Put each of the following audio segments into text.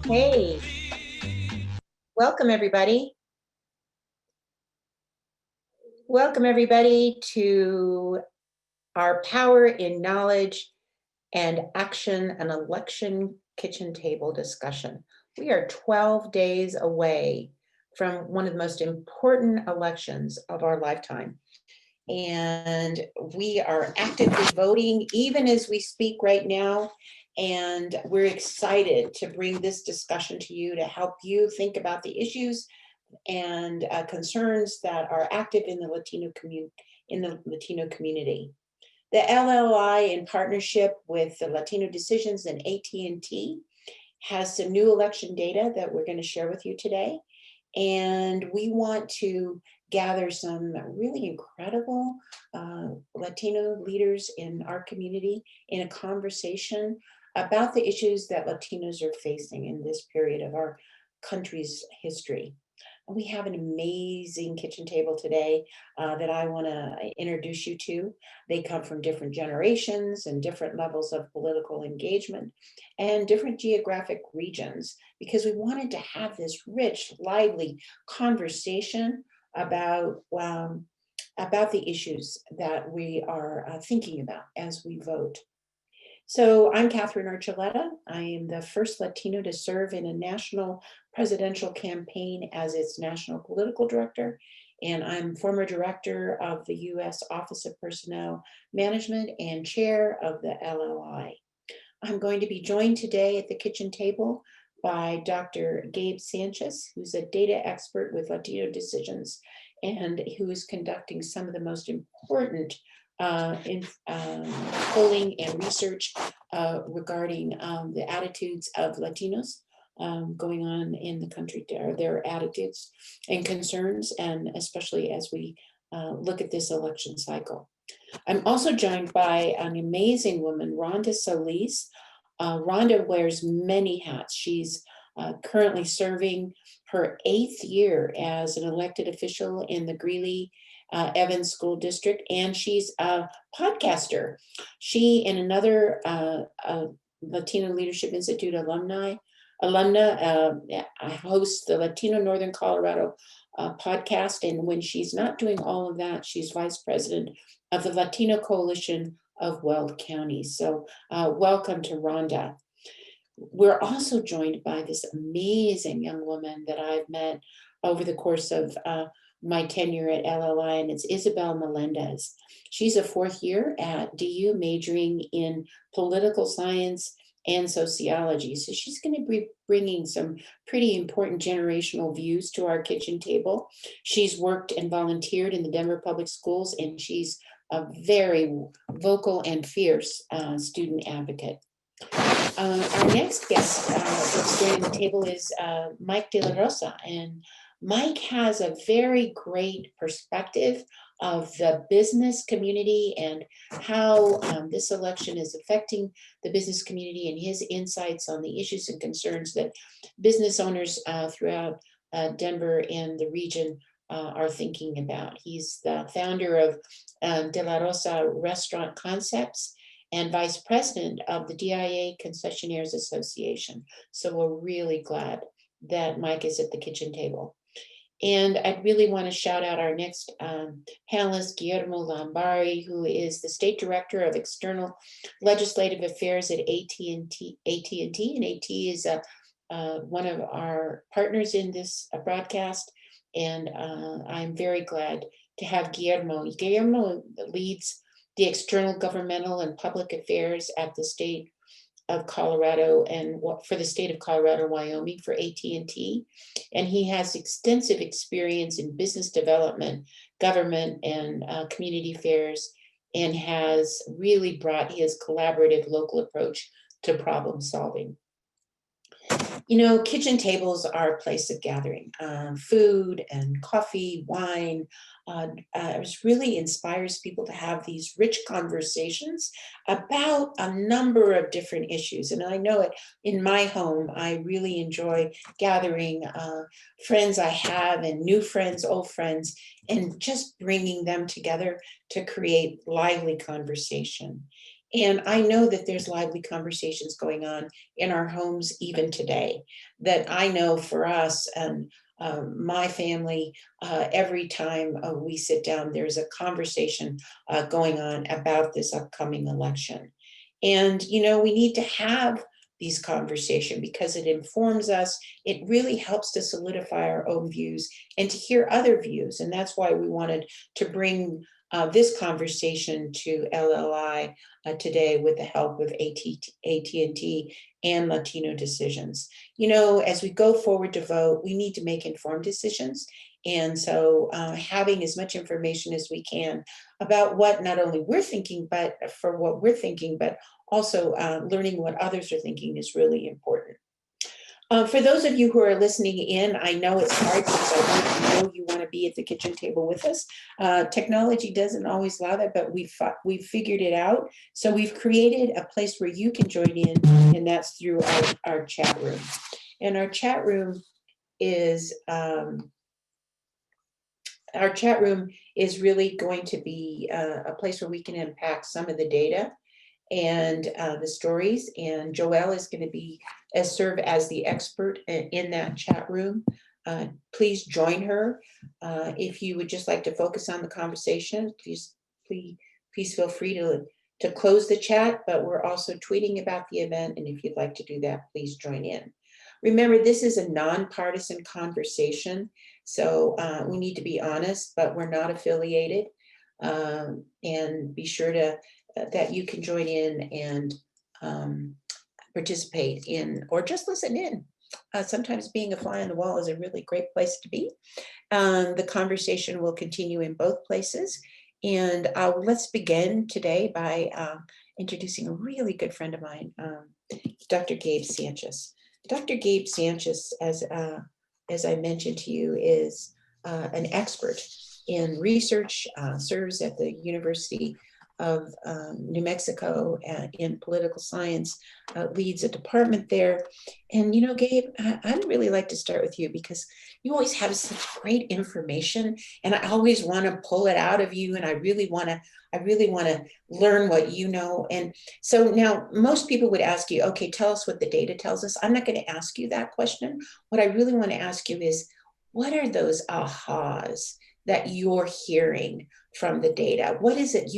Hey, welcome everybody. Welcome everybody to our Power in Knowledge and Action and Election Kitchen Table discussion. We are 12 days away from one of the most important elections of our lifetime. And we are actively voting even as we speak right now. And we're excited to bring this discussion to you to help you think about the issues and concerns that are active in the Latino community. The LLI, in partnership with the Latino Decisions and AT&T, has some new election data that we're going to share with you today. And we want to gather some really incredible Latino leaders in our community in a conversation about the issues that Latinos are facing in this period of our country's history. We have an amazing kitchen table today that I want to introduce you to. They come from different generations and different levels of political engagement and different geographic regions, because we wanted to have this rich, lively conversation about the issues that we are thinking about as we vote. So I'm Katherine Archuleta. I am the first Latino to serve in a national presidential campaign as its national political director. And I'm former director of the U.S. Office of Personnel Management and chair of the LLI. I'm going to be joined today at the kitchen table by Dr. Gabe Sanchez, who's a data expert with Latino Decisions and who is conducting some of the most important polling and research regarding the attitudes of Latinos going on in the country, their attitudes and concerns, and especially as we look at this election cycle. I'm also joined by an amazing woman, Rhonda Solis. Rhonda wears many hats. She's currently serving her 8th year as an elected official in the Greeley Evans School District, and she's a podcaster. She and another Latino Leadership Institute alumna host the Latino Northern Colorado podcast, and when she's not doing all of that, she's vice president of the Latino Coalition of Weld Counties. So welcome to Rhonda. We're also joined by this amazing young woman that I've met over the course of my tenure at LLI, and it's Isabelle Melendez. She's a 4th year at DU, majoring in political science and sociology. So she's going to be bringing some pretty important generational views to our kitchen table. She's worked and volunteered in the Denver Public Schools, and she's a very vocal and fierce student advocate. Our next guest that's joining the table is Mike Delarosa, and Mike has a very great perspective of the business community and how this election is affecting the business community, and his insights on the issues and concerns that business owners throughout Denver and the region are thinking about. He's the founder of Delarosa Restaurant Concepts and vice president of the DIA Concessionaires Association. So we're really glad that Mike is at the kitchen table. And I'd really want to shout out our next panelist, Guillermo Lambarri, who is the state director of external legislative affairs at AT&T. And AT is one of our partners in this broadcast. And I'm very glad to have Guillermo. Guillermo leads the external governmental and public affairs at the state of Colorado and for the state of Colorado, Wyoming for AT&T. And he has extensive experience in business development, government, and community affairs, and has really brought his collaborative local approach to problem solving. You know, kitchen tables are a place of gathering. Food and coffee, wine, it really inspires people to have these rich conversations about a number of different issues. And I know it in my home, I really enjoy gathering friends I have and new friends, old friends, and just bringing them together to create lively conversation. And I know that there's lively conversations going on in our homes even today, that I know for us and my family, every time we sit down, there's a conversation going on about this upcoming election. And, you know, we need to have these conversations because it informs us. It really helps to solidify our own views and to hear other views. And that's why we wanted to bring this conversation to LLI today with the help of AT&T and Latino Decisions. You know, as we go forward to vote, we need to make informed decisions. And so having as much information as we can about what not only we're thinking, but for what we're thinking, but also learning what others are thinking is really important. For those of you who are listening in, I know it's hard because I know you want to be at the kitchen table with us. Technology doesn't always allow that, but we've figured it out. So we've created a place where you can join in, and that's through our chat room. And our chat room is really going to be a place where we can unpack some of the data and the stories. And Joelle is going to be serve as the expert in that chat room. Please join her. If you would just like to focus on the conversation, please feel free to close the chat, but we're also tweeting about the event. And if you'd like to do that, please join in. Remember, this is a nonpartisan conversation. So we need to be honest, but we're not affiliated. And be sure that you can join in and participate in, or just listen in. Sometimes being a fly on the wall is a really great place to be. The conversation will continue in both places. And let's begin today by introducing a really good friend of mine, Dr. Gabe Sanchez. Dr. Gabe Sanchez, as I mentioned to you, is an expert in research, serves at the University of New Mexico in political science, leads a department there. And, you know, Gabe, I'd really like to start with you because you always have such great information, and I always want to pull it out of you, and I really want to learn what you know. And so now most people would ask you, okay, tell us what the data tells us. I'm not going to ask you that question. What I really want to ask you is, what are those ahas that you're hearing from the data? What is it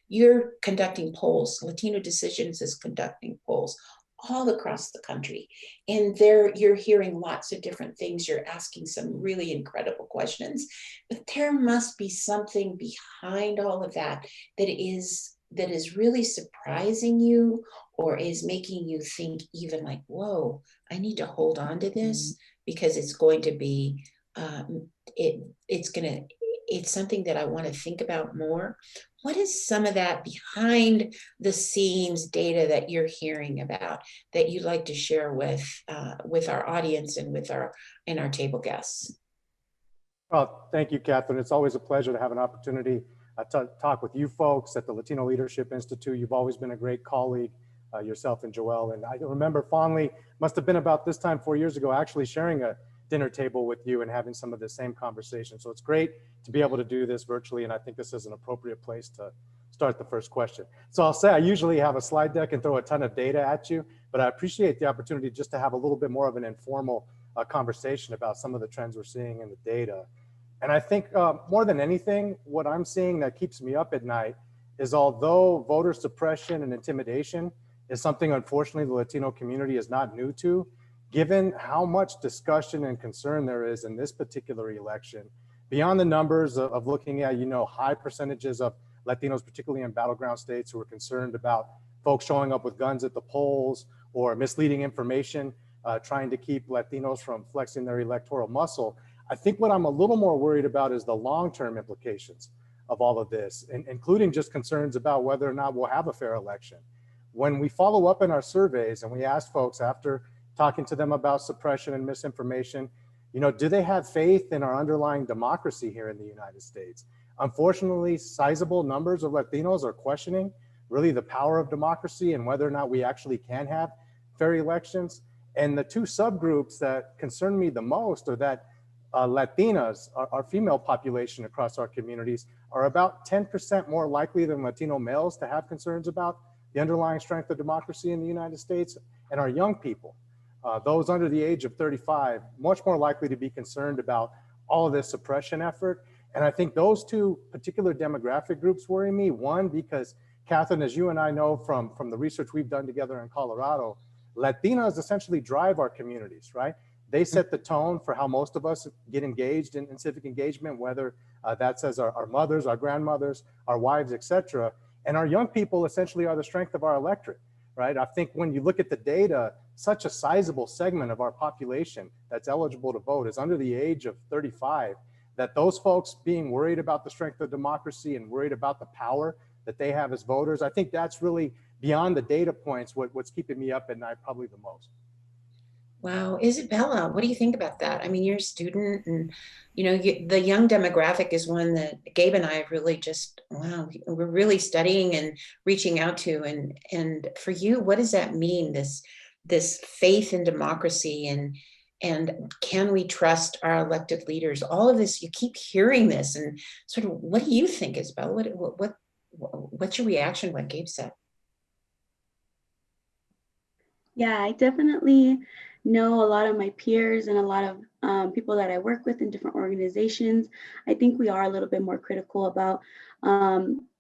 you're conducting polls? Latino Decisions is conducting polls all across the country. And you're hearing lots of different things. You're asking some really incredible questions, but there must be something behind all of that that is really surprising you, or is making you think even like, whoa, I need to hold on to this because it's going to be, it's something that I want to think about more. What is some of that behind the scenes data that you're hearing about that you'd like to share with our audience and with our table guests? Well, thank you, Katherine. It's always a pleasure to have an opportunity to talk with you folks at the Latino Leadership Institute. You've always been a great colleague, yourself and Joelle. And I remember fondly, must have been about this time 4 years ago, actually sharing a dinner table with you and having some of the same conversation. So it's great to be able to do this virtually, and I think this is an appropriate place to start the first question. So I'll say I usually have a slide deck and throw a ton of data at you, but I appreciate the opportunity just to have a little bit more of an informal conversation about some of the trends we're seeing in the data. And I think more than anything, what I'm seeing that keeps me up at night is, although voter suppression and intimidation is something unfortunately the Latino community is not new to, given how much discussion and concern there is in this particular election, beyond the numbers of looking at, high percentages of Latinos, particularly in battleground states, who are concerned about folks showing up with guns at the polls or misleading information, trying to keep Latinos from flexing their electoral muscle. I think what I'm a little more worried about is the long-term implications of all of this, including just concerns about whether or not we'll have a fair election. When we follow up in our surveys and we ask folks after talking to them about suppression and misinformation, do they have faith in our underlying democracy here in the United States? Unfortunately, sizable numbers of Latinos are questioning really the power of democracy and whether or not we actually can have fair elections. And the two subgroups that concern me the most are that Latinas, our female population across our communities, are about 10% more likely than Latino males to have concerns about the underlying strength of democracy in the United States, and our young people, those under the age of 35, much more likely to be concerned about all of this suppression effort. And I think those two particular demographic groups worry me. One, because Katherine, as you and I know from the research we've done together in Colorado, Latinos essentially drive our communities, right? They set the tone for how most of us get engaged in civic engagement, whether that's as our mothers, our grandmothers, our wives, etc. And our young people essentially are the strength of our electorate, right? I think when you look at the data, such a sizable segment of our population that's eligible to vote is under the age of 35, that those folks being worried about the strength of democracy and worried about the power that they have as voters, I think that's really beyond the data points what's keeping me up at night probably the most. Wow, Isabella, what do you think about that? I mean, you're a student, and the young demographic is one that Gabe and I have really just, wow, we're really studying and reaching out to. And for you, what does that mean? This faith in democracy, and can we trust our elected leaders? All of this, you keep hearing this, and sort of, what do you think, Isabella? What's your reaction to what Gabe said? Yeah, I definitely know a lot of my peers and a lot of people that I work with in different organizations. I think we are a little bit more critical about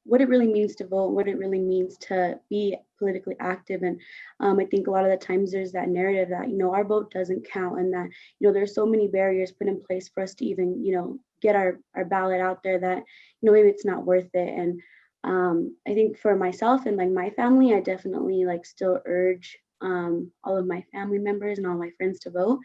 what it really means to vote, what it really means to be politically active. And I think a lot of the times there's that narrative that, our vote doesn't count, and that, there's so many barriers put in place for us to even, get our ballot out there that, maybe it's not worth it. And I think for myself and like my family, I definitely still urge all of my family members and all my friends to vote.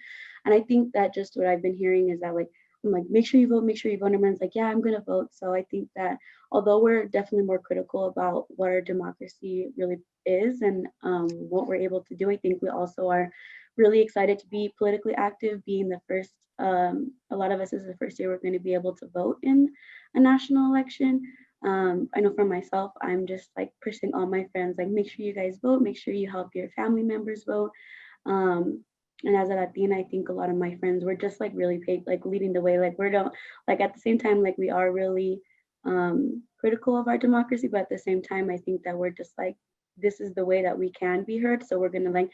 And I think that just what I've been hearing is that I'm like, make sure you vote, make sure you vote. And everyone's like, yeah, I'm going to vote. So I think that although we're definitely more critical about what our democracy really is and what we're able to do, I think we also are really excited to be politically active, being the first, a lot of us is the first year we're going to be able to vote in a national election. I know for myself, I'm just pushing all my friends, make sure you guys vote, make sure you help your family members vote. And as a Latina, I think a lot of my friends were just really leading the way. We're don't at the same time, we are really critical of our democracy, but at the same time, I think that we're just this is the way that we can be heard. So we're gonna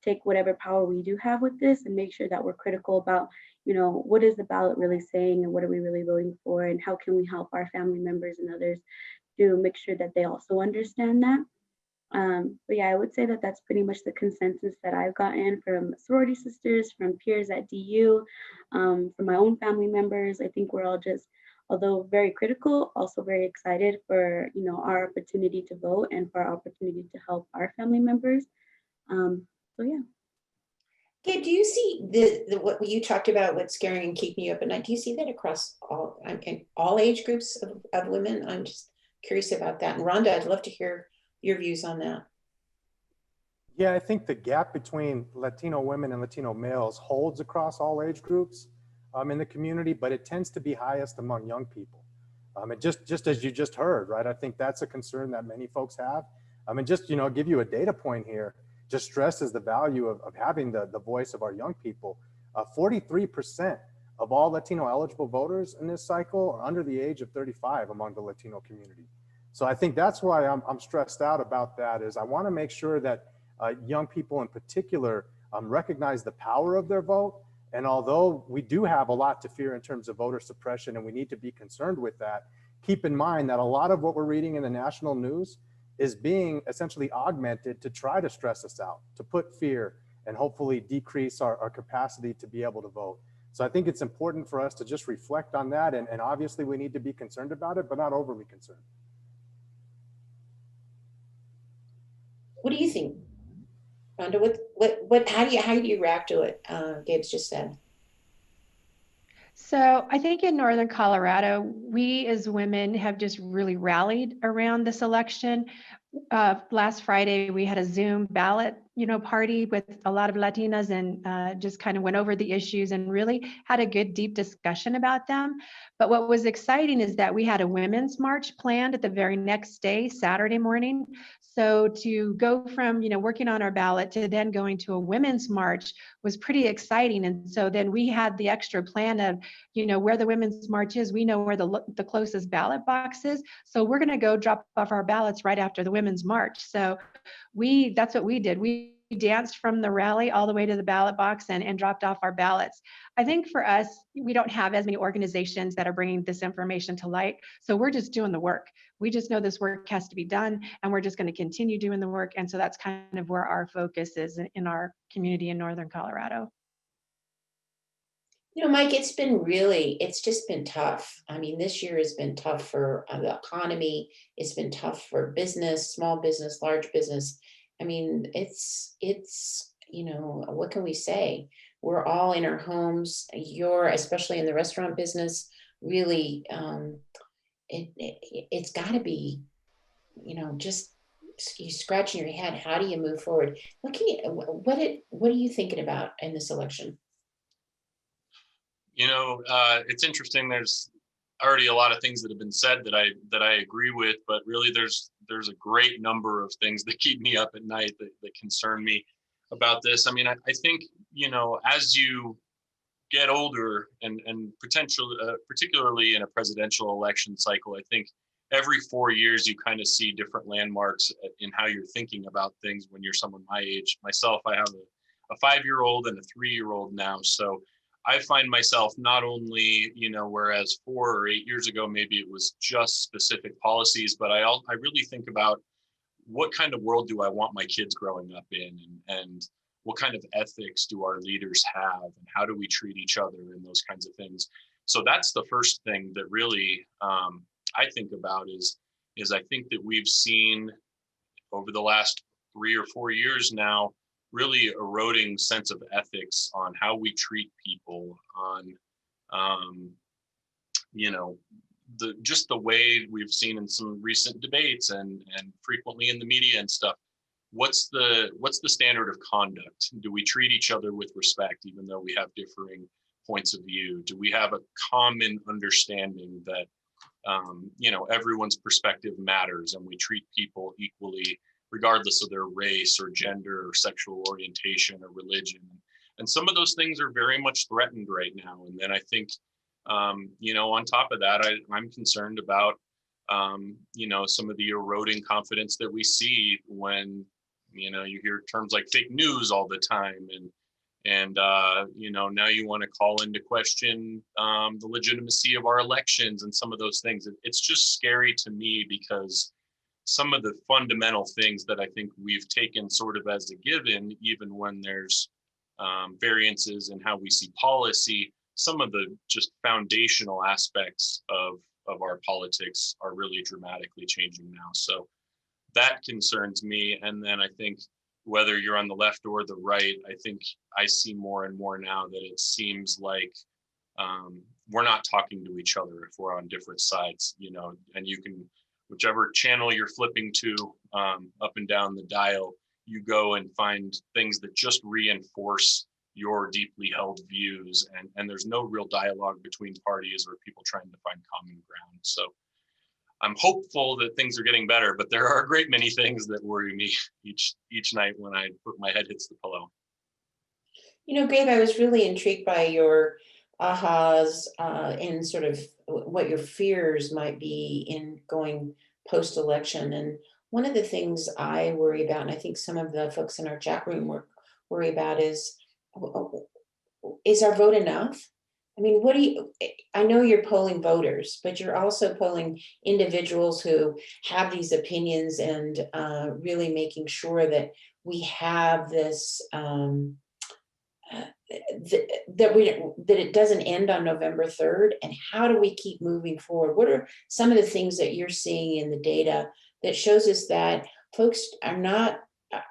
take whatever power we do have with this and make sure that we're critical about, what is the ballot really saying and what are we really voting for, and how can we help our family members and others to make sure that they also understand that. But yeah, I would say that that's pretty much the consensus that I've gotten from sorority sisters, from peers at DU, from my own family members. I think we're all just, although very critical, also very excited for, our opportunity to vote and for our opportunity to help our family members. So yeah. Gabe, do you see what you talked about, what's scaring and keeping you up at night? Do you see that across all age groups of women? I'm just curious about that. And Rhonda, I'd love to hear your views on that. Yeah, I think the gap between Latino women and Latino males holds across all age groups in the community, but it tends to be highest among young people. And just as you just heard, right? I think that's a concern that many folks have. And just, give you a data point here, just stresses the value of having the voice of our young people. 43% of all Latino eligible voters in this cycle are under the age of 35 among the Latino community. So I think that's why I'm stressed out about that, is I want to make sure that young people in particular recognize the power of their vote. And although we do have a lot to fear in terms of voter suppression, and we need to be concerned with that, keep in mind that a lot of what we're reading in the national news is being essentially augmented to try to stress us out, to put fear and hopefully decrease our capacity to be able to vote. So I think it's important for us to just reflect on that. And obviously we need to be concerned about it, but not overly concerned. What do you think, Rhonda? How do you react to it? Gabe's just said. So I think in Northern Colorado, we as women have just really rallied around this election. Last Friday, we had a Zoom ballot, party with a lot of Latinas, and just kind of went over the issues and really had a good, deep discussion about them. But what was exciting is that we had a women's march planned at the very next day, Saturday morning. So to go from, working on our ballot to then going to a women's march was pretty exciting. And so then we had the extra plan of, where the women's march is, we know where the closest ballot box is. So we're going to go drop off our ballots right after the women's march. So that's what we did. We danced from the rally all the way to the ballot box and dropped off our ballots. I think for us, we don't have as many organizations that are bringing this information to light. So we're just doing the work. We just know this work has to be done, and we're just going to continue doing the work. And so that's kind of where our focus is in our community in Northern Colorado. You know, Mike, it's just been tough. I mean, this year has been tough for the economy. It's been tough for business, small business, large business. I mean, it's, you know, what can we say? We're all in our homes. Especially in the restaurant business, really, it's got to be, you know, just you scratching your head. How do you move forward? What are you thinking about in this election? You know, it's interesting. There's already a lot of things that have been said that I agree with, but really there's a great number of things that keep me up at night that concern me about this. I mean, I think, you know, as you get older and potentially, particularly in a presidential election cycle, I think every 4 years you kind of see different landmarks in how you're thinking about things when you're someone my age. Myself, I have a 5-year-old and a 3-year-old now. So I find myself not only, you know, whereas 4 or 8 years ago, maybe it was just specific policies, but I really think about what kind of world do I want my kids growing up in, and what kind of ethics do our leaders have, and how do we treat each other, and those kinds of things. So that's the first thing that really I think about is I think that we've seen over the last 3 or 4 years now, really eroding sense of ethics on how we treat people, on you know, just the way we've seen in some recent debates and frequently in the media and stuff. What's the standard of conduct? Do we treat each other with respect, even though we have differing points of view? Do we have a common understanding that you know, everyone's perspective matters, and we treat people equally, regardless of their race or gender or sexual orientation or religion? And some of those things are very much threatened right now. And then I think, you know, on top of that, I'm concerned about, you know, some of the eroding confidence that we see when, you know, you hear terms like fake news all the time, and you know, now you want to call into question the legitimacy of our elections and some of those things. It's just scary to me, because some of the fundamental things that I think we've taken sort of as a given, even when there's variances in how we see policy, some of the just foundational aspects of our politics are really dramatically changing now. So that concerns me. And then I think whether you're on the left or the right, I think I see more and more now that it seems like we're not talking to each other if we're on different sides, you know, and you can, whichever channel you're flipping to up and down the dial, you go and find things that just reinforce your deeply held views. And there's no real dialogue between parties or people trying to find common ground. So I'm hopeful that things are getting better, but there are a great many things that worry me each night when my head hits the pillow. You know, Gabe, I was really intrigued by your ahas and sort of what your fears might be in going post-election. And one of the things I worry about, and I think some of the folks in our chat room worry about, is our vote enough? I mean, I know you're polling voters, but you're also polling individuals who have these opinions, and really making sure that we have this, that it doesn't end on November 3rd. And how do we keep moving forward? What are some of the things that you're seeing in the data that shows us that folks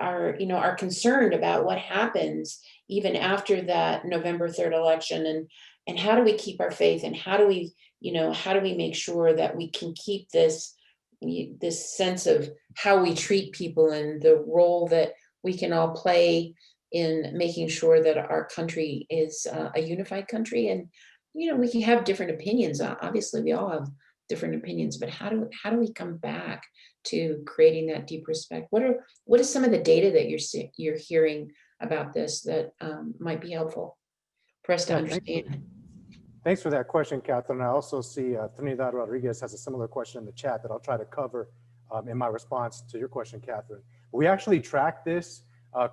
are concerned about what happens even after that November 3rd election? And how do we keep our faith? And how do we make sure that we can keep this sense of how we treat people and the role that we can all play in making sure that our country is a unified country? And, you know, we can have different opinions. Obviously, we all have different opinions, but how do we come back to creating that deep respect? What is some of the data that you're hearing about this that might be helpful for us to understand? Thanks for that question, Katherine. I also see Trinidad Rodriguez has a similar question in the chat that I'll try to cover in my response to your question, Katherine. We actually track this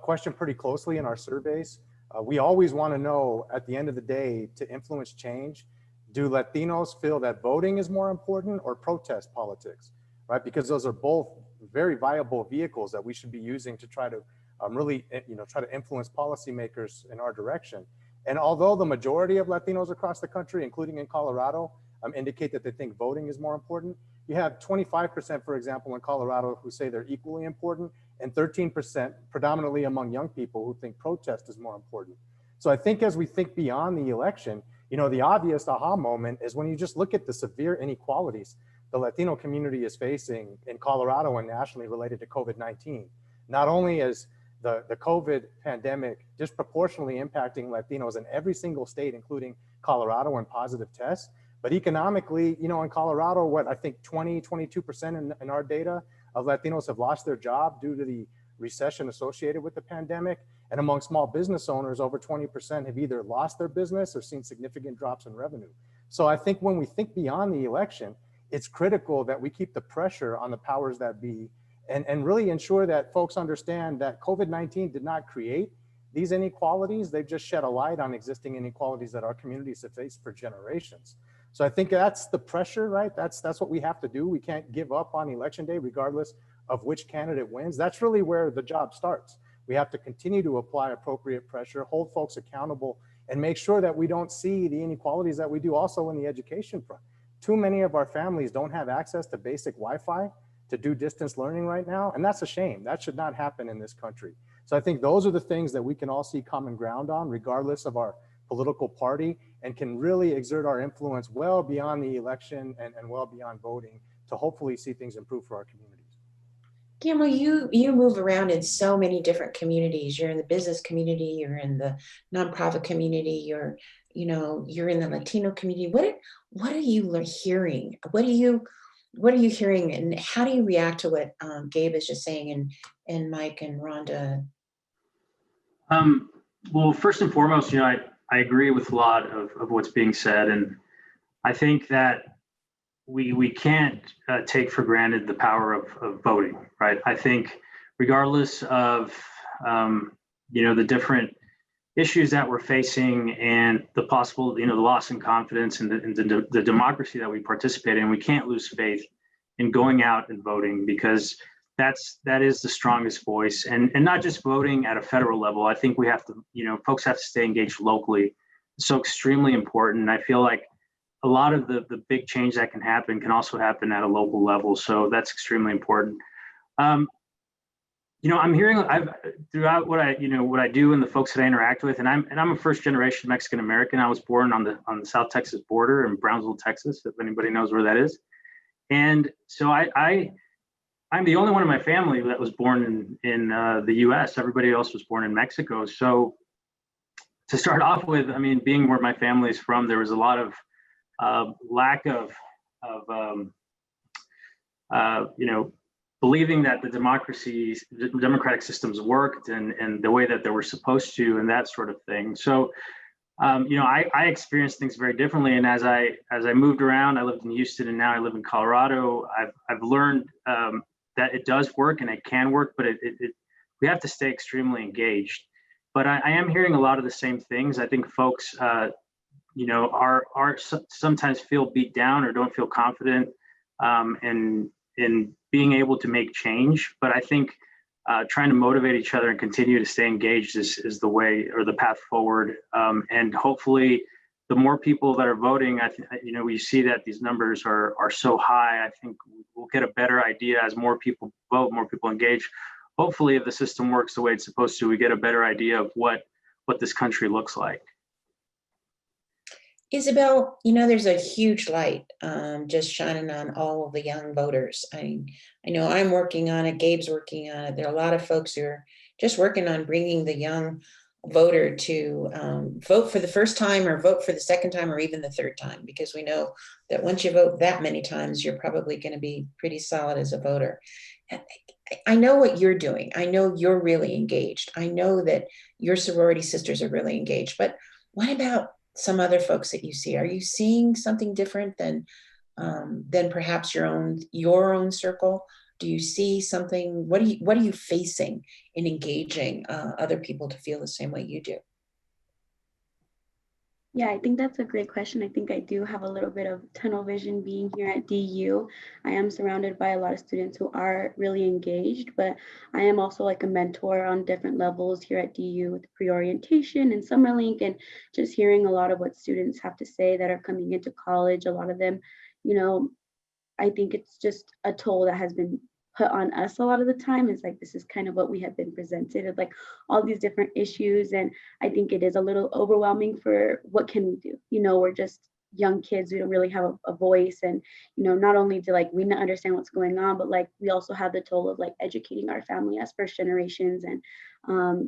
question pretty closely in our surveys. We always want to know at the end of the day, to influence change, do Latinos feel that voting is more important or protest politics, right? Because those are both very viable vehicles that we should be using to try to really, try to influence policymakers in our direction. And although the majority of Latinos across the country, including in Colorado, indicate that they think voting is more important, you have 25%, for example, in Colorado who say they're equally important, and 13% predominantly among young people who think protest is more important. So I think as we think beyond the election, the obvious aha moment is when you just look at the severe inequalities the Latino community is facing in Colorado and nationally related to COVID-19. Not only is the COVID pandemic disproportionately impacting Latinos in every single state, including Colorado, and positive tests, but economically, in Colorado, what I think 22% in our data of Latinos have lost their job due to the recession associated with the pandemic. And among small business owners, over 20% have either lost their business or seen significant drops in revenue. So I think when we think beyond the election, it's critical that we keep the pressure on the powers that be and really ensure that folks understand that COVID-19 did not create these inequalities. They've just shed a light on existing inequalities that our communities have faced for generations. So I think that's the pressure, right? That's what we have to do. We can't give up on election day, regardless of which candidate wins. That's really where the job starts. We have to continue to apply appropriate pressure, hold folks accountable, and make sure that we don't see the inequalities that we do also in the education front. Too many of our families don't have access to basic Wi-Fi to do distance learning right now, and that's a shame. That should not happen in this country. So I think those are the things that we can all see common ground on, regardless of our political party, and can really exert our influence well beyond the election and well beyond voting to hopefully see things improve for our communities. Guillermo, you move around in so many different communities. You're in the business community, you're in the nonprofit community, you're in the Latino community. What are you hearing? What are you hearing, and how do you react to what Gabe is just saying, and Mike and Rhonda? Well, first and foremost, I agree with a lot of what's being said, and I think that we can't take for granted the power of voting, right? I think regardless of the different issues that we're facing and the possible, the loss in confidence in the democracy that we participate in, we can't lose faith in going out and voting, because that is the strongest voice, and not just voting at a federal level. I think we have to, folks have to stay engaged locally. It's so extremely important. And I feel like a lot of the big change that can happen can also happen at a local level. So that's extremely important. I'm hearing throughout what I do and the folks that I interact with, and I'm a first generation Mexican American. I was born on the South Texas border in Brownsville, Texas, if anybody knows where that is. And so I'm the only one in my family that was born in the US. Everybody else was born in Mexico. So to start off with, being where my family is from, there was a lot of lack of believing that the democratic systems worked and the way that they were supposed to, and that sort of thing. So, I experienced things very differently. And as I moved around, I lived in Houston, and now I live in Colorado. I've learned that it does work and it can work, but we have to stay extremely engaged. But I am hearing a lot of the same things. I think folks, are sometimes feel beat down or don't feel confident in being able to make change. But I think trying to motivate each other and continue to stay engaged is the way, or the path forward. And hopefully, the more people that are voting, we see that these numbers are so high. I think we'll get a better idea as more people vote, more people engage. Hopefully, if the system works the way it's supposed to, we get a better idea of what this country looks like. Isabelle, there's a huge light just shining on all of the young voters. I know I'm working on it, Gabe's working on it. There are a lot of folks who are just working on bringing the young voter to vote for the first time, or vote for the second time, or even the third time, because we know that once you vote that many times, you're probably going to be pretty solid as a voter. I know what you're doing. I know you're really engaged. I know that your sorority sisters are really engaged, but what about some other folks that you see? Are you seeing something different than perhaps your own circle? Do you see something? What are you facing in engaging other people to feel the same way you do? Yeah, I think that's a great question. I think I do have a little bit of tunnel vision being here at DU. I am surrounded by a lot of students who are really engaged, but I am also like a mentor on different levels here at DU with pre-orientation and Summerlink, and just hearing a lot of what students have to say that are coming into college. A lot of them, you know, I think it's just a toll that has been put on us a lot of the time. It's like, this is kind of what we have been presented of like all these different issues. And I think it is a little overwhelming for what can we do? You know, we're just young kids. We don't really have a voice. And, you know, not only do like we not understand what's going on, but like we also have the toll of like educating our family as first generations and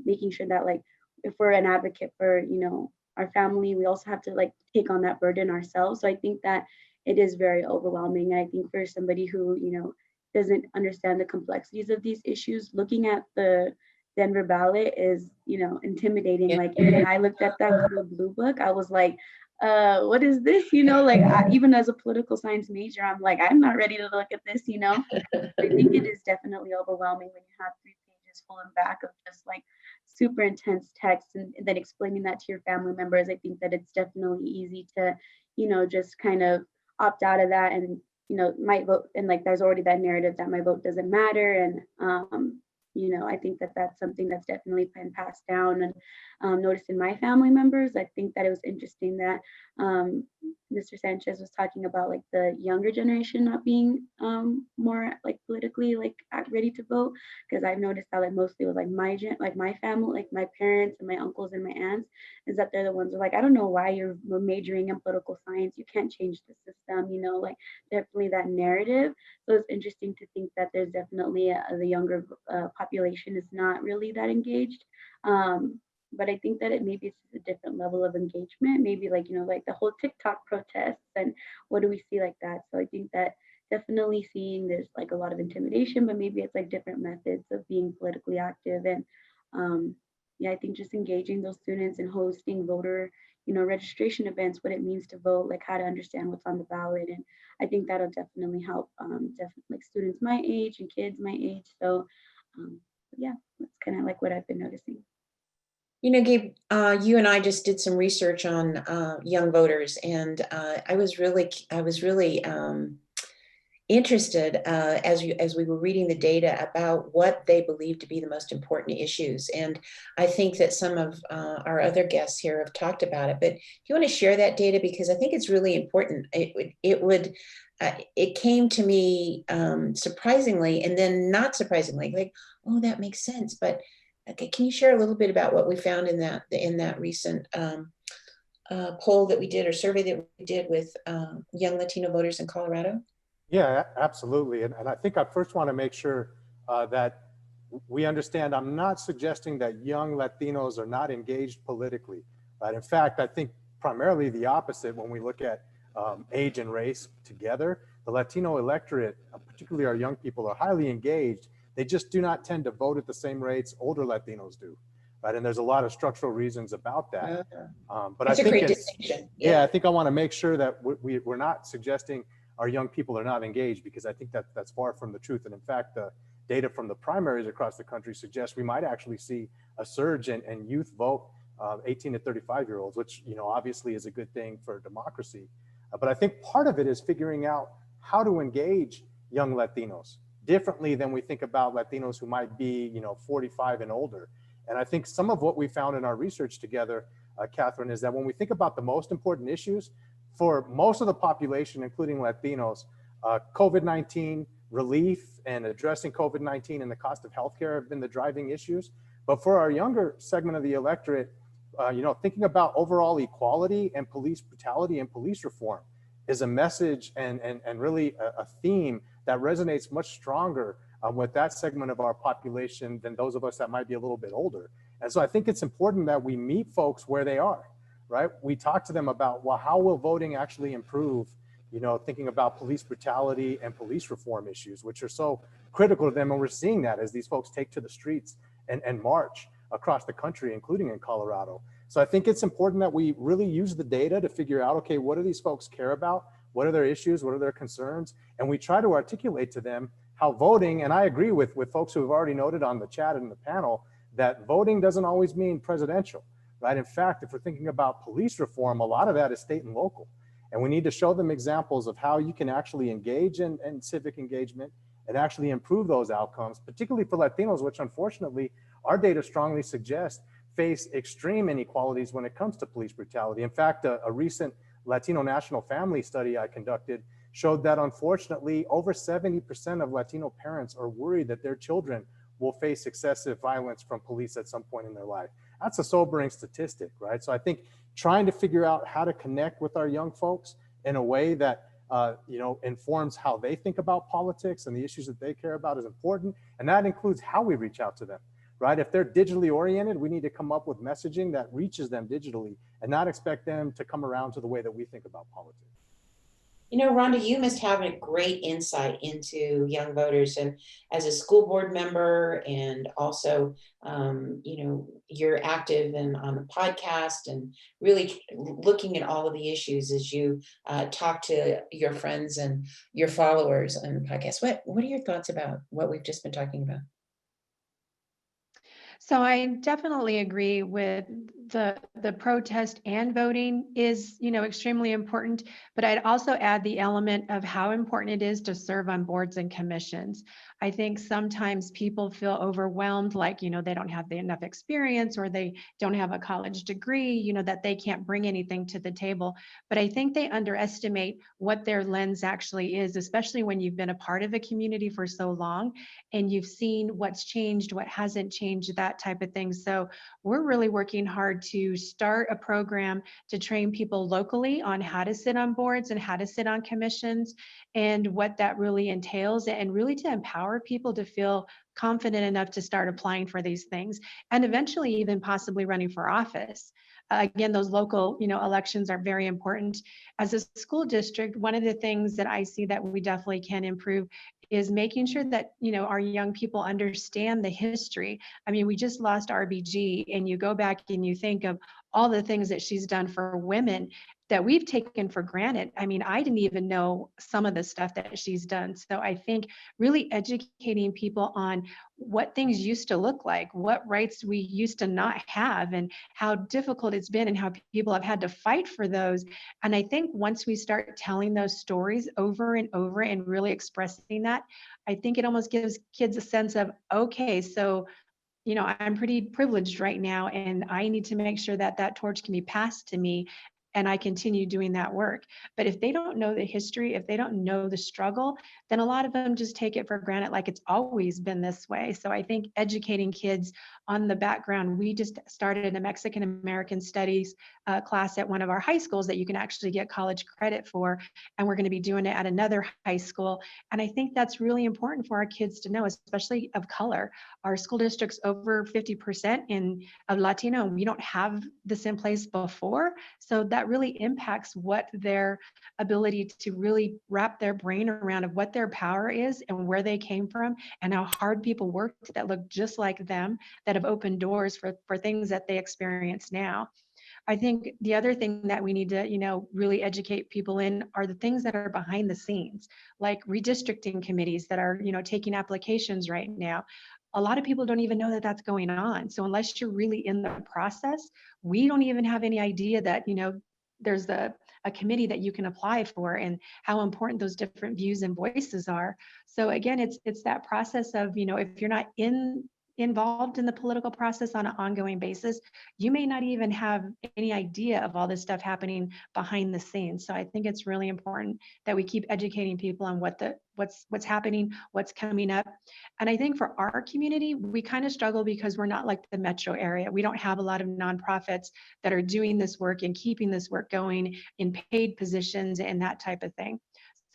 making sure that like if we're an advocate for, you know, our family, we also have to like take on that burden ourselves. So I think that it is very overwhelming. I think for somebody who, you know, doesn't understand the complexities of these issues, looking at the Denver ballot is, you know, intimidating. Yeah. Like even I looked at that blue book, I was like, what is this? You know, like even as a political science major, I'm like, I'm not ready to look at this, you know. I think it is definitely overwhelming when you have 3 pages full and back of just like super intense text and then explaining that to your family members. I think that it's definitely easy to, you know, just kind of opt out of that and, you know, might vote, and like there's already that narrative that my vote doesn't matter. And you know, I think that that's something that's definitely been passed down and noticed in my family members. I think that it was interesting that Mr. Sanchez was talking about like the younger generation not being more like politically like ready to vote, because I've noticed that like mostly with like my family, like my parents and my uncles and my aunts, is that they're the ones who are like, I don't know why you're majoring in political science, you can't change the system, you know, like definitely that narrative. So it's interesting to think that there's definitely the younger population is not really that engaged. But I think that it maybe it's a different level of engagement, maybe like, you know, like the whole TikTok protests and what do we see like that. So I think that definitely seeing there's like a lot of intimidation, but maybe it's like different methods of being politically active. And yeah, I think just engaging those students and hosting voter, you know, registration events, what it means to vote, like how to understand what's on the ballot. And I think that'll definitely help definitely like students my age and kids my age. So yeah, that's kind of like what I've been noticing. You know, Gabe, you and I just did some research on young voters, and I was really interested as we were reading the data about what they believe to be the most important issues. And I think that some of our other guests here have talked about it, but do you want to share that data? Because I think it's really important. It came to me surprisingly, and then not surprisingly, like, oh, that makes sense. But okay, can you share a little bit about what we found in that recent poll that we did, or survey that we did with young Latino voters in Colorado? Yeah, absolutely. And I think I first want to make sure that we understand, I'm not suggesting that young Latinos are not engaged politically, right? In fact, I think primarily the opposite when we look at age and race together. The Latino electorate, particularly our young people, are highly engaged. They just do not tend to vote at the same rates older Latinos do, right? And there's a lot of structural reasons about that. But That's I think a great distinction. Yeah, I think I want to make sure that we're not suggesting our young people are not engaged, because I think that that's far from the truth. And in fact, the data from the primaries across the country suggests we might actually see a surge in youth vote, 18 to 35-year-olds, which, you know, obviously is a good thing for democracy. But I think part of it is figuring out how to engage young Latinos differently than we think about Latinos who might be, you know, 45 and older. And I think some of what we found in our research together, Katherine, is that when we think about the most important issues for most of the population, including Latinos, COVID-19 relief and addressing COVID-19 and the cost of healthcare have been the driving issues. But for our younger segment of the electorate, you know, thinking about overall equality and police brutality and police reform is a message and really a theme that resonates much stronger with that segment of our population than those of us that might be a little bit older. And so I think it's important that we meet folks where they are, right? We talk to them about, well, how will voting actually improve, you know, thinking about police brutality and police reform issues, which are so critical to them. And we're seeing that as these folks take to the streets and march across the country, including in Colorado. So I think it's important that we really use the data to figure out, okay, what do these folks care about? What are their issues? What are their concerns? And we try to articulate to them how voting, and I agree with folks who have already noted on the chat and the panel, that voting doesn't always mean presidential, right? In fact, if we're thinking about police reform, a lot of that is state and local. And we need to show them examples of how you can actually engage in civic engagement and actually improve those outcomes, particularly for Latinos, which unfortunately our data strongly suggests face extreme inequalities when it comes to police brutality. In fact, a recent Latino national family study I conducted showed that unfortunately over 70% of Latino parents are worried that their children will face excessive violence from police at some point in their life. That's a sobering statistic, right? So I think trying to figure out how to connect with our young folks in a way that informs how they think about politics and the issues that they care about is important. And that includes how we reach out to them, right? If they're digitally oriented, we need to come up with messaging that reaches them digitally and not expect them to come around to the way that we think about politics. You know, Rhonda, you must have a great insight into young voters, and as a school board member, and also, you're active and on the podcast and really looking at all of the issues as you talk to your friends and your followers on the podcast. What are your thoughts about what we've just been talking about? So I definitely agree with the protest and voting is, extremely important, but I'd also add the element of how important it is to serve on boards and commissions. I think sometimes people feel overwhelmed, like, they don't have enough experience or they don't have a college degree, that they can't bring anything to the table. But I think they underestimate what their lens actually is, especially when you've been a part of a community for so long and you've seen what's changed, what hasn't changed, that type of thing. So we're really working hard to start a program to train people locally on how to sit on boards and how to sit on commissions and what that really entails, and really to empower people to feel confident enough to start applying for these things and eventually even possibly running for office. Again, those local, elections are very important. As a school district, one of the things that I see that we definitely can improve is making sure that, our young people understand the history. I mean, we just lost RBG, and you go back and you think of all the things that she's done for women that we've taken for granted. I mean, I didn't even know some of the stuff that she's done. So I think really educating people on what things used to look like, what rights we used to not have, and how difficult it's been and how people have had to fight for those. And I think once we start telling those stories over and over and really expressing that, I think it almost gives kids a sense of, okay, so I'm pretty privileged right now, and I need to make sure that that torch can be passed to me and I continue doing that work. But if they don't know the history, if they don't know the struggle, then a lot of them just take it for granted, like it's always been this way. So I think educating kids on the background, we just started a Mexican American Studies class at one of our high schools that you can actually get college credit for. And we're going to be doing it at another high school. And I think that's really important for our kids to know, especially of color. Our school district's over 50% of Latino, and we don't have this in place before. So that really impacts what their ability to really wrap their brain around of what their power is and where they came from and how hard people worked that look just like them, that have opened doors for things that they experience now. I think the other thing that we need to, really educate people in are the things that are behind the scenes, like redistricting committees that are, taking applications right now. A lot of people don't even know that that's going on. So unless you're really in the process, we don't even have any idea that, there's a committee that you can apply for and how important those different views and voices are. So again, it's that process of, if you're not involved in the political process on an ongoing basis, you may not even have any idea of all this stuff happening behind the scenes. So I think it's really important that we keep educating people on what's happening, what's coming up. And I think for our community, we kind of struggle because we're not like the metro area. We don't have a lot of nonprofits that are doing this work and keeping this work going in paid positions and that type of thing.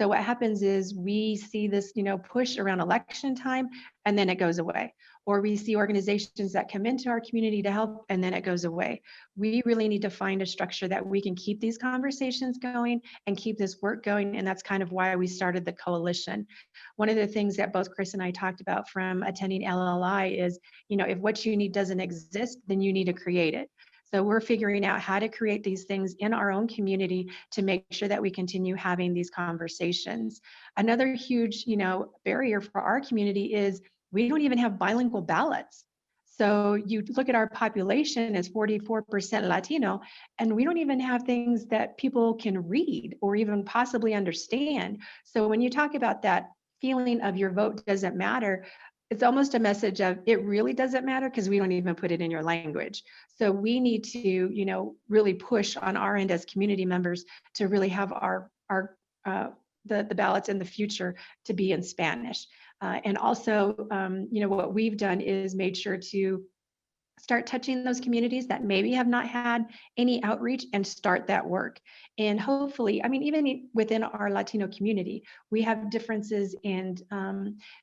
So what happens is we see this, push around election time, and then it goes away. Or we see organizations that come into our community to help, and then it goes away. We really need to find a structure that we can keep these conversations going and keep this work going. And that's kind of why we started the coalition. One of the things that both Chris and I talked about from attending LLI is, if what you need doesn't exist, then you need to create it. So we're figuring out how to create these things in our own community to make sure that we continue having these conversations. Another huge, barrier for our community is we don't even have bilingual ballots. So you look at our population as 44% Latino, and we don't even have things that people can read or even possibly understand. So when you talk about that feeling of your vote doesn't matter, it's almost a message of it really doesn't matter because we don't even put it in your language. So we need to, really push on our end as community members to really have the ballots in the future to be in Spanish. And also, what we've done is made sure to start touching those communities that maybe have not had any outreach and start that work. And hopefully, even within our Latino community, we have differences in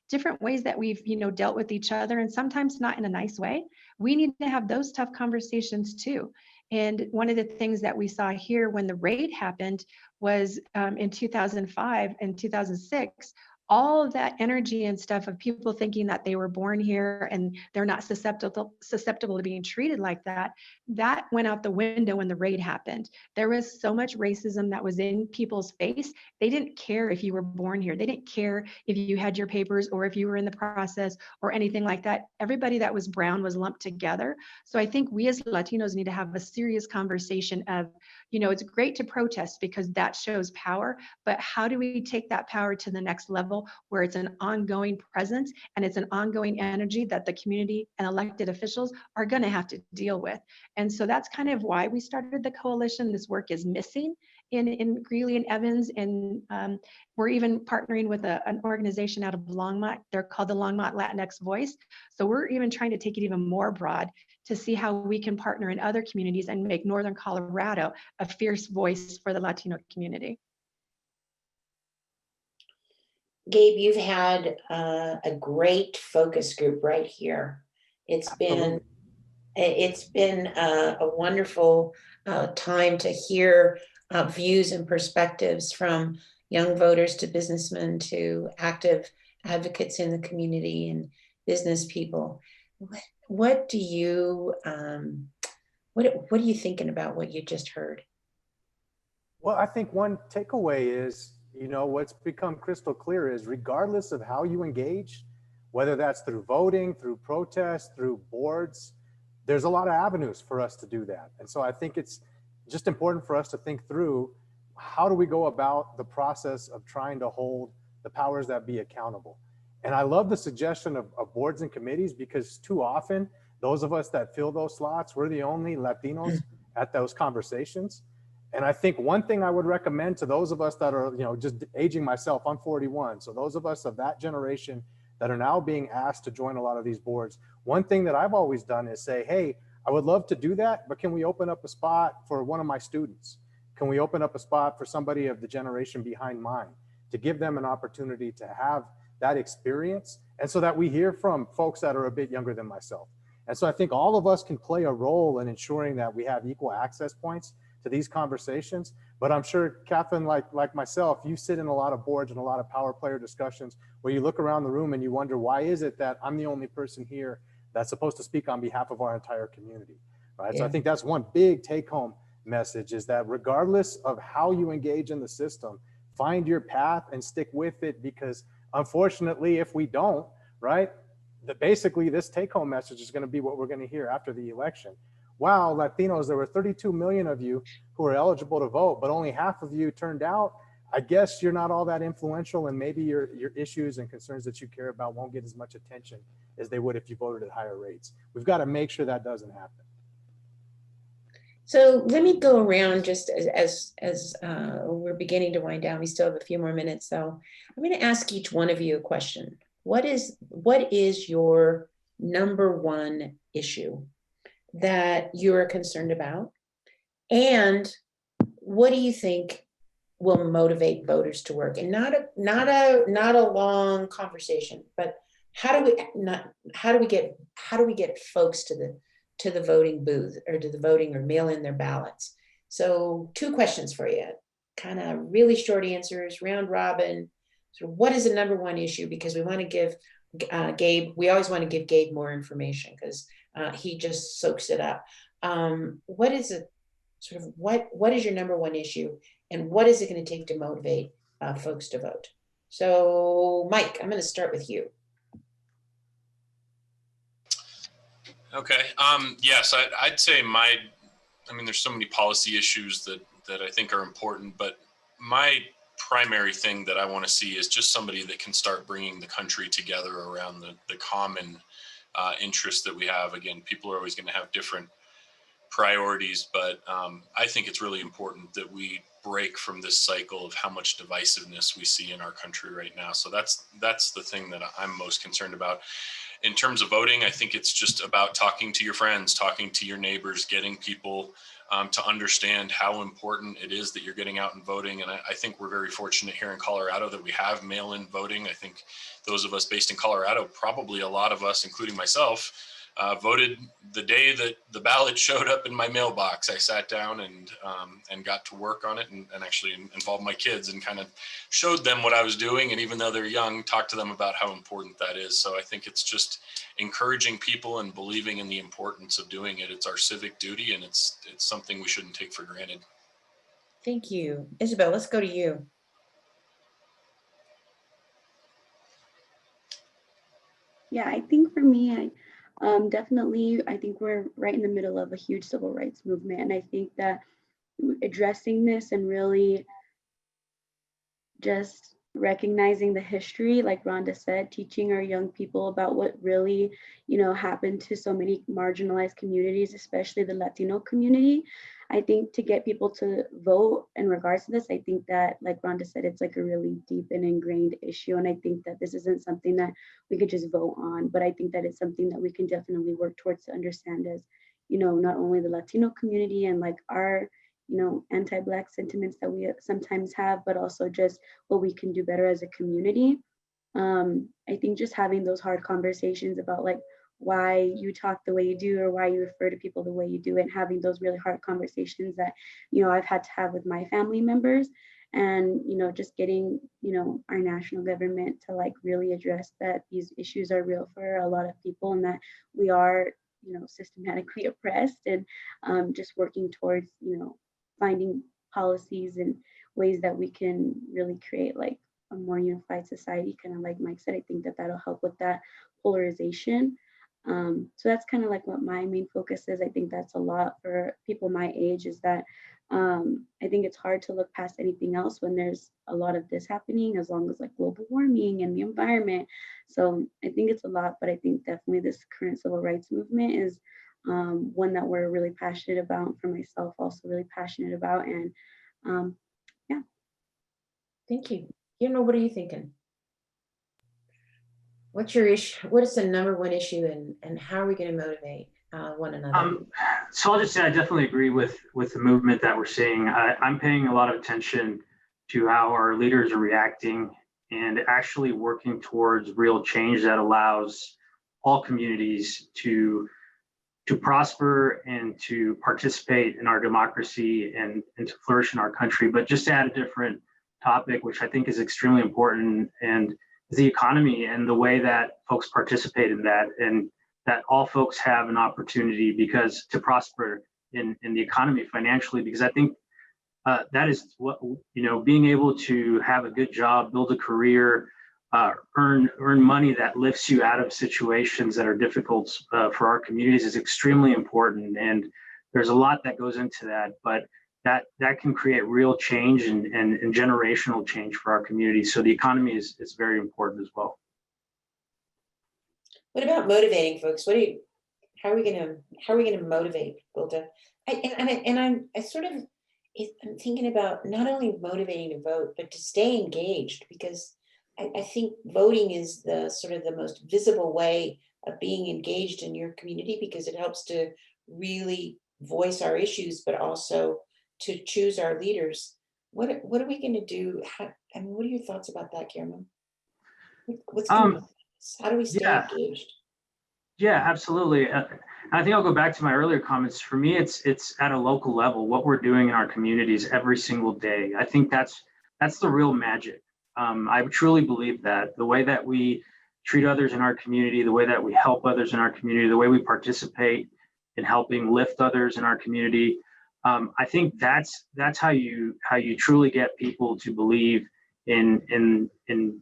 different ways that we've, dealt with each other, and sometimes not in a nice way. We need to have those tough conversations too. And one of the things that we saw here when the raid happened was in 2005 and 2006, all of that energy and stuff of people thinking that they were born here and they're not susceptible to being treated like that, that went out the window when the raid happened. There was so much racism that was in people's face. They didn't care if you were born here. They didn't care if you had your papers or if you were in the process or anything like that. Everybody that was brown was lumped together. So I think we as Latinos need to have a serious conversation of, it's great to protest because that shows power, but how do we take that power to the next level where it's an ongoing presence and it's an ongoing energy that the community and elected officials are going to have to deal with? And so that's kind of why we started the coalition. This work is missing in Greeley and Evans, and we're even partnering with an organization out of Longmont. They're called the Longmont Latinx Voice. So we're even trying to take it even more broad to see how we can partner in other communities and make Northern Colorado a fierce voice for the Latino community. Gabe, you've had a great focus group right here. It's been a wonderful time to hear views and perspectives from young voters to businessmen to active advocates in the community and business people. What are you thinking about what you just heard? Well, I think one takeaway is, what's become crystal clear is regardless of how you engage, whether that's through voting, through protest, through boards, there's a lot of avenues for us to do that. And so I think it's just important for us to think through, how do we go about the process of trying to hold the powers that be accountable? And I love the suggestion of boards and committees, because too often, those of us that fill those slots, we're the only Latinos at those conversations. And I think one thing I would recommend to those of us that are, just aging myself, I'm 41. So those of us of that generation that are now being asked to join a lot of these boards, one thing that I've always done is say, hey, I would love to do that, but can we open up a spot for one of my students? Can we open up a spot for somebody of the generation behind mine to give them an opportunity to have that experience? And so that we hear from folks that are a bit younger than myself. And so I think all of us can play a role in ensuring that we have equal access points to these conversations. But I'm sure, Katherine, like myself, you sit in a lot of boards and a lot of power player discussions where you look around the room and you wonder, why is it that I'm the only person here that's supposed to speak on behalf of our entire community, right? Yeah. So I think that's one big take home message, is that regardless of how you engage in the system, find your path and stick with it, because unfortunately, if we don't, right, basically this take home message is going to be what we're going to hear after the election. Wow, Latinos, there were 32 million of you who are eligible to vote, but only half of you turned out. I guess you're not all that influential, and maybe your issues and concerns that you care about won't get as much attention as they would if you voted at higher rates. We've got to make sure that doesn't happen. So let me go around just as we're beginning to wind down. We still have a few more minutes, so I'm going to ask each one of you a question. What is your number one issue that you're concerned about, and what do you think will motivate voters to work? And not a long conversation, but how do we get folks to the voting booth, or to the voting, or mail in their ballots? So 2 questions for you, kind of really short answers, round robin. So what is the number one issue? Because we want to give Gabe, we always want to give Gabe more information, because he just soaks it up. What is it, sort of, what is your number one issue, and what is it going to take to motivate folks to vote? So, Mike, I'm going to start with you. Okay. Yes, I'd say I mean, there's so many policy issues that I think are important, but my primary thing that I want to see is just somebody that can start bringing the country together around the common interests that we have. Again, people are always going to have different priorities, but I think it's really important that we break from this cycle of how much divisiveness we see in our country right now. So that's the thing that I'm most concerned about. In terms of voting, I think it's just about talking to your friends, talking to your neighbors, getting people to understand how important it is that you're getting out and voting. And I think we're very fortunate here in Colorado that we have mail-in voting. I think those of us based in Colorado, probably a lot of us, including myself, voted the day that the ballot showed up in my mailbox. I sat down and got to work on it and actually involved my kids and kind of showed them what I was doing. And even though they're young, talked to them about how important that is. So I think it's just encouraging people and believing in the importance of doing it. It's our civic duty, and it's something we shouldn't take for granted. Thank you. Isabelle, let's go to you. Yeah, I think for me, definitely, I think we're right in the middle of a huge civil rights movement. And I think that addressing this and really just recognizing the history, like Rhonda said, teaching our young people about what really, happened to so many marginalized communities, especially the Latino community. I think to get people to vote in regards to this, I think that, like Rhonda said, it's like a really deep and ingrained issue. And I think that this isn't something that we could just vote on, but I think that it's something that we can definitely work towards to understand as, not only the Latino community and like our, anti-Black sentiments that we sometimes have, but also just what we can do better as a community. I think just having those hard conversations about like why you talk the way you do or why you refer to people the way you do, and having those really hard conversations that, I've had to have with my family members, and, just getting, our national government to like really address that these issues are real for a lot of people and that we are, systematically oppressed, and just working towards, finding policies and ways that we can really create like a more unified society, kind of like Mike said. I think that that'll help with that polarization. So that's kind of like what my main focus is. I think that's a lot for people my age, is that I think it's hard to look past anything else when there's a lot of this happening, as long as like global warming and the environment. So I think it's a lot, but I think definitely this current civil rights movement is one that we're really passionate about, for myself also really passionate about. And yeah. Thank you. Guillermo, what are you thinking? What's your issue? What is the number one issue, and how are we going to motivate one another? So I'll just say I definitely agree with the movement that we're seeing. I'm paying a lot of attention to how our leaders are reacting and actually working towards real change that allows all communities to prosper and to participate in our democracy and to flourish in our country. But just to add a different topic, which I think is extremely important, and is the economy and the way that folks participate in that, and that all folks have an opportunity because to prosper in the economy financially, because I think that is what, being able to have a good job, build a career, earn money that lifts you out of situations that are difficult for our communities is extremely important. And there's a lot that goes into that, but that can create real change and generational change for our community. So the economy is very important as well. What about motivating folks? How are we going to motivate people to? I'm thinking about not only motivating to vote, but to stay engaged, because I think voting is the sort of the most visible way of being engaged in your community, because it helps to really voice our issues, but also to choose our leaders. What are we going to do? What are your thoughts about that, Guillermo? What's going on? How do we stay engaged? Yeah, absolutely. I think I'll go back to my earlier comments. For me, it's at a local level, what we're doing in our communities every single day. I think that's the real magic. I truly believe that the way that we treat others in our community, the way that we help others in our community, the way we participate in helping lift others in our community. I think that's how you truly get people to believe in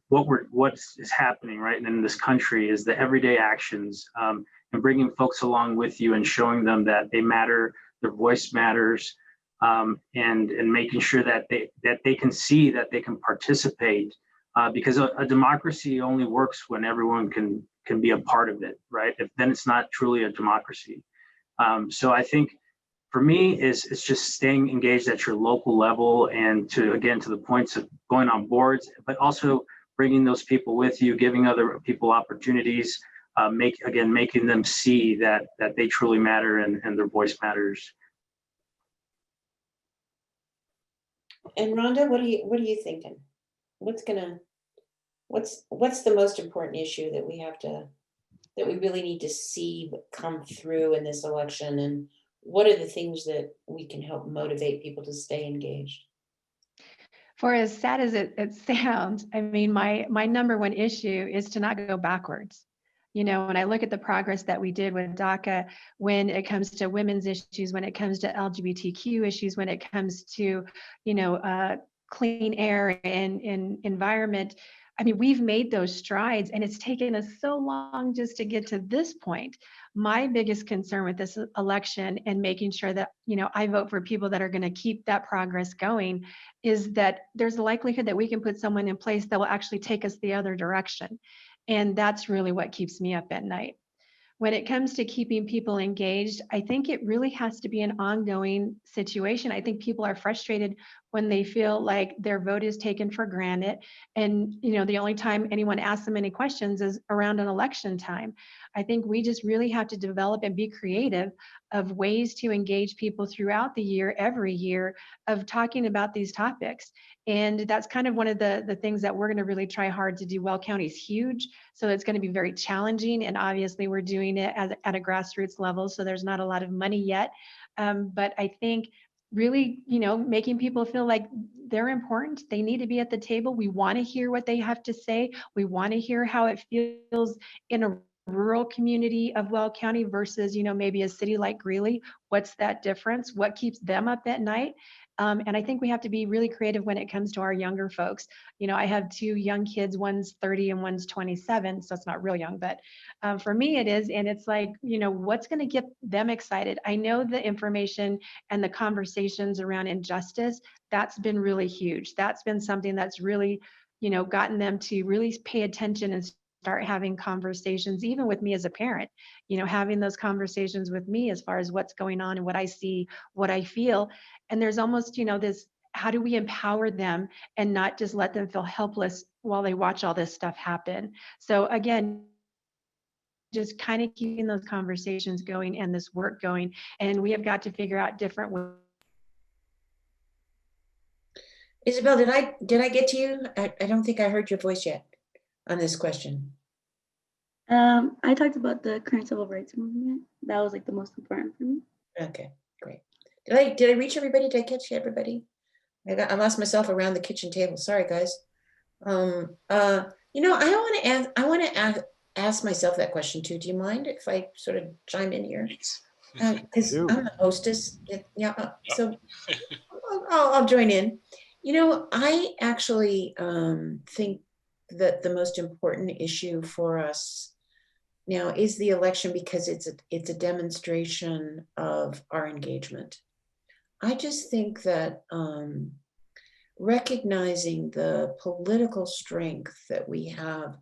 what is happening right in this country, is the everyday actions, and bringing folks along with you and showing them that they matter, their voice matters, and making sure that they can see that they can participate, because a democracy only works when everyone can be a part of it, right? Then it's not truly a democracy. So I think for me, it's just staying engaged at your local level, and to the points of going on boards, but also bringing those people with you, giving other people opportunities, making them see that they truly matter and their voice matters. And Rhonda, what are you thinking? What's the most important issue that we really need to see come through in this election, and what are the things that we can help motivate people to stay engaged? For as sad as it sounds, I mean, my number one issue is to not go backwards. When I look at the progress that we did with DACA, when it comes to women's issues, when it comes to LGBTQ issues, when it comes to, clean air and environment, I mean, we've made those strides, and it's taken us so long just to get to this point. My biggest concern with this election and making sure that, I vote for people that are going to keep that progress going, is that there's a likelihood that we can put someone in place that will actually take us the other direction. And that's really what keeps me up at night. When it comes to keeping people engaged, I think it really has to be an ongoing situation. I think people are frustrated when they feel like their vote is taken for granted. And, the only time anyone asks them any questions is around an election time. I think we just really have to develop and be creative of ways to engage people throughout the year, every year, of talking about these topics. And that's kind of one of the things that we're going to really try hard to do. Weld County is huge, so it's going to be very challenging. And obviously we're doing it at a grassroots level, so there's not a lot of money yet. But I think really, making people feel like they're important. They need to be at the table. We want to hear what they have to say. We want to hear how it feels in a rural community of Weld County versus, maybe a city like Greeley. What's that difference? What keeps them up at night? And I think we have to be really creative when it comes to our younger folks. I have two young kids, one's 30 and one's 27, so it's not real young, but for me it is. And it's like, what's going to get them excited? I know the information and the conversations around injustice, that's been really huge. That's been something that's really, gotten them to really pay attention and start having conversations, even with me as a parent, having those conversations with me as far as what's going on and what I see, what I feel. And there's almost, this, how do we empower them and not just let them feel helpless while they watch all this stuff happen? So again, just kind of keeping those conversations going and this work going. And we have got to figure out different ways. Isabelle, did I get to you? I don't think I heard your voice yet on this question. I talked about the current civil rights movement. That was like the most important for me. Okay, great. Did I reach everybody? Did I catch everybody? I lost myself around the kitchen table. Sorry, guys. I want to ask myself that question too. Do you mind if I sort of chime in here? Because I'm the hostess. Yeah. So I'll join in. I actually think that the most important issue for us now is the election, because it's a demonstration of our engagement. I just think that recognizing the political strength that we have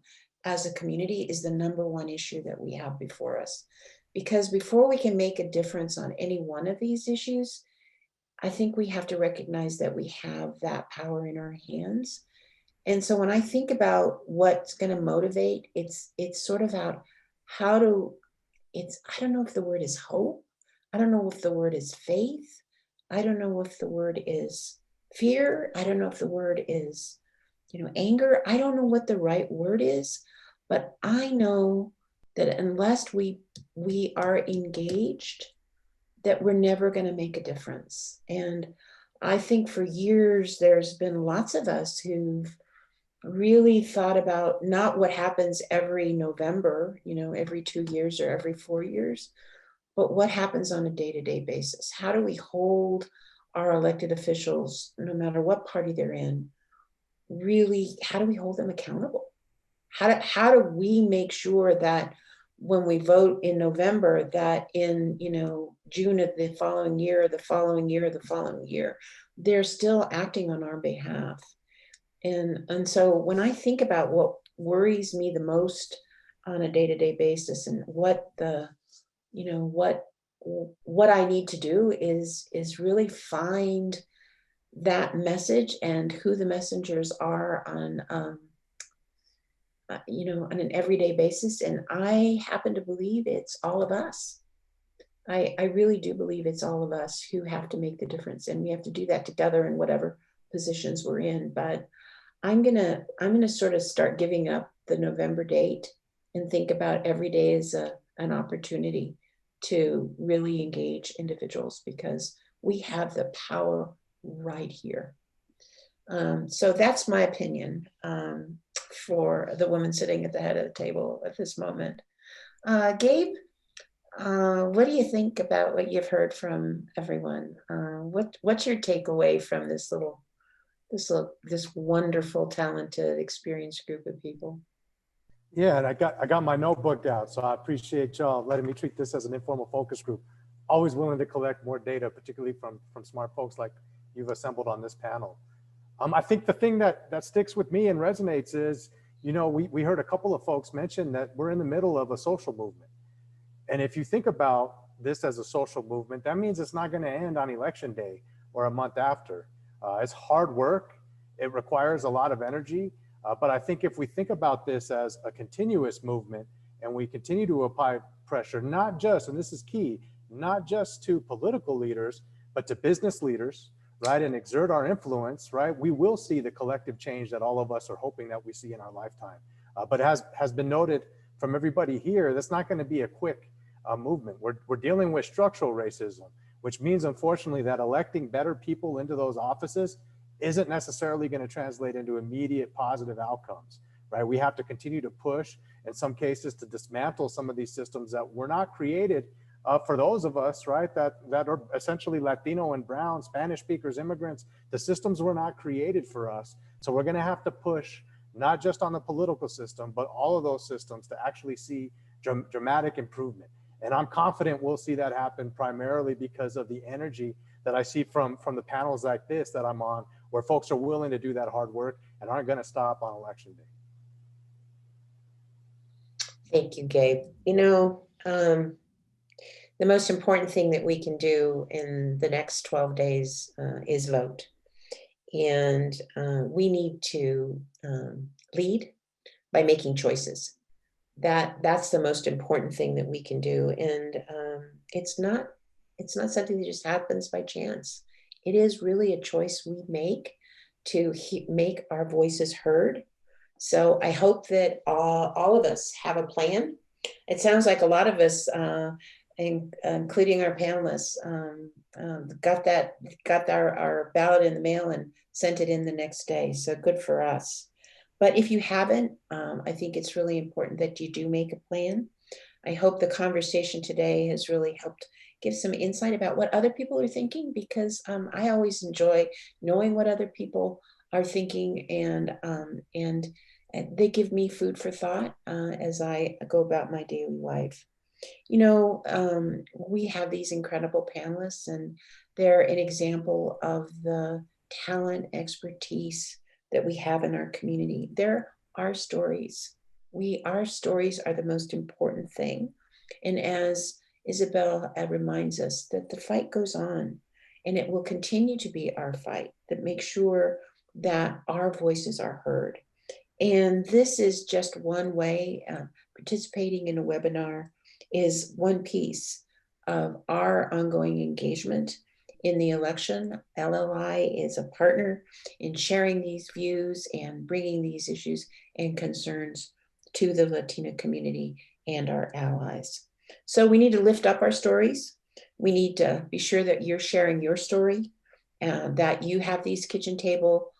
as a community is the number one issue that we have before us. Because before we can make a difference on any one of these issues, I think we have to recognize that we have that power in our hands. And so when I think about what's going to motivate, it's sort of out I don't know if the word is hope. I don't know if the word is faith. I don't know if the word is fear. I don't know if the word is, anger. I don't know what the right word is, but I know that unless we are engaged, that we're never going to make a difference. And I think for years, there's been lots of us who've really thought about not what happens every November, every 2 years or every 4 years, but what happens on a day-to-day basis. How do we hold our elected officials, no matter what party they're in, really, how do we hold them accountable? How do we make sure that when we vote in November, that in June of the following year, the following year, the following year, they're still acting on our behalf? And so when I think about what worries me the most on a day-to-day basis, and what what I need to do is really find that message and who the messengers are on on an everyday basis. And I happen to believe it's all of us. I really do believe it's all of us who have to make the difference, and we have to do that together in whatever positions we're in. But I'm gonna sort of start giving up the November date and think about every day as an opportunity to really engage individuals, because we have the power right here. So that's my opinion for the woman sitting at the head of the table at this moment. Gabe, what do you think about what you've heard from everyone? What's your takeaway from this wonderful, talented, experienced group of people? Yeah, and I got my notebook out, so I appreciate y'all letting me treat this as an informal focus group. Always willing to collect more data, particularly from smart folks like you've assembled on this panel. I think the thing that sticks with me and resonates is, we heard a couple of folks mention that we're in the middle of a social movement. And if you think about this as a social movement, that means it's not going to end on election day or a month after. It's hard work. It requires a lot of energy. But I think if we think about this as a continuous movement, and we continue to apply pressure, not just, and this is key, not just to political leaders, but to business leaders, right, and exert our influence, right, we will see the collective change that all of us are hoping that we see in our lifetime. But has been noted from everybody here, that's not going to be a quick movement. We're dealing with structural racism, which means, unfortunately, that electing better people into those offices isn't necessarily going to translate into immediate positive outcomes, right? We have to continue to push, in some cases, to dismantle some of these systems that were not created for those of us, right, that are essentially Latino and brown, Spanish speakers, immigrants. The systems were not created for us. So we're going to have to push not just on the political system, but all of those systems to actually see dramatic improvement. And I'm confident we'll see that happen, primarily because of the energy that I see from the panels like this that I'm on, where folks are willing to do that hard work and aren't going to stop on election day. Thank you, Gabe. The most important thing that we can do in the next 12 days is vote. And we need to lead by making choices. That's the most important thing that we can do. And it's not something that just happens by chance. It is really a choice we make to make our voices heard. So I hope that all of us have a plan. It sounds like a lot of us, including our panelists, got our ballot in the mail and sent it in the next day. So good for us. But if you haven't, I think it's really important that you do make a plan. I hope the conversation today has really helped give some insight about what other people are thinking, because I always enjoy knowing what other people are thinking, and they give me food for thought as I go about my daily life. We have these incredible panelists, and they're an example of the talent, expertise that we have in our community. They're our stories. Our stories are the most important thing. And as Isabelle reminds us, that the fight goes on, and it will continue to be our fight that makes sure that our voices are heard. And this is just one way. Participating in a webinar is one piece of our ongoing engagement in the election. LLI is a partner in sharing these views and bringing these issues and concerns to the Latino community and our allies. So we need to lift up our stories. We need to be sure that you're sharing your story, that you have these kitchen table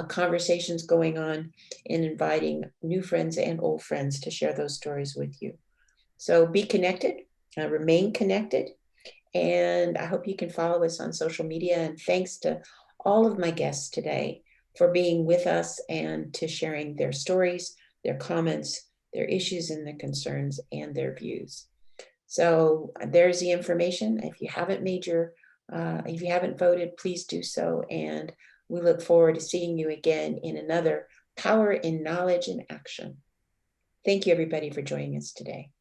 conversations going on and inviting new friends and old friends to share those stories with you. So be connected, remain connected, and I hope you can follow us on social media. And thanks to all of my guests today for being with us and to sharing their stories, their comments, their issues and their concerns and their views. So there's the information. If you haven't if you haven't voted, please do so. And we look forward to seeing you again in another Power in Knowledge and Action. Thank you, everybody, for joining us today.